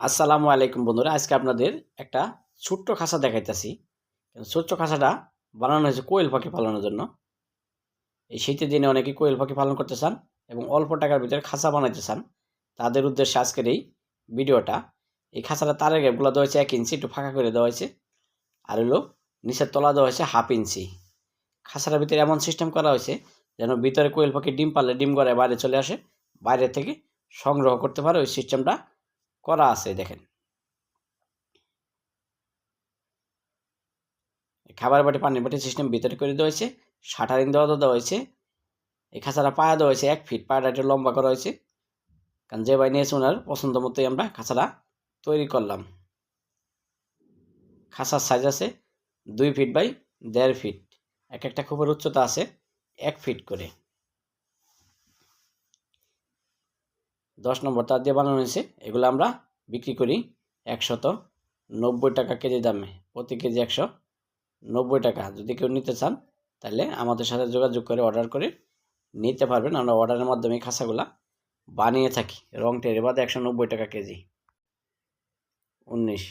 আসসালামু আলাইকুম বন্ধুরা, আজকে আপনাদের একটা ছোট্ট খাঁচা দেখাইতেছি। ছোট্ট খাঁচাটা বানানো হয়েছে কোয়েল পাখি পালনের জন্য। এই শীতের দিনে অনেকে কোয়েল পাখি পালন করতে চান এবং অল্প টাকার ভিতরে খাঁচা বানাইতে চান, তাদের উদ্দেশ্যে আজকের এই ভিডিওটা। এই খাঁচাটা তারের গ্যাপগুলো দেওয়া হয়েছে 1 ইঞ্চি, একটু ফাঁকা করে দেওয়া হয়েছে। আর হলো নিচের তলা দেওয়া হয়েছে 1/2 ইঞ্চি। খাঁচাটার ভিতরে এমন সিস্টেম করা হয়েছে যেন ভিতরে কোয়েল পাখি ডিম পারলে ডিম করে বাইরে চলে আসে, বাইরে থেকে সংগ্রহ করতে পারে, ওই সিস্টেমটা করা আছে। দেখেন, খাবার বাটি পানির বাটি সিস্টেম ভিতরে করে দেওয়া হয়েছে। শাটারিং দেওয়া হয়েছে। এই খাঁচাটা পায়া দেওয়া হয়েছে 1 ফিট, পায়াটা একটু লম্বা করা হয়েছে, কারণ যে ভাই নিয়েছে ওনার পছন্দ মতোই আমরা খাঁচাটা তৈরি করলাম। খাঁচার সাইজ আছে 2 ফিট বাই 1.5 ফিট। এক একটা খোপের উচ্চতা আছে 1 ফিট করে। 10 নম্বর তার দিয়ে বানানো হয়েছে। এগুলো আমরা বিক্রি করি 190 টাকা কেজি দামে, প্রতি কেজি 190 টাকা। যদি কেউ নিতে চান তাহলে আমাদের সাথে যোগাযোগ করে অর্ডার করে নিতে পারবেন। আমরা অর্ডারের মাধ্যমে খাঁচাগুলা বানিয়ে থাকি। রং টেরে বাদে 190 টাকা কেজি। 19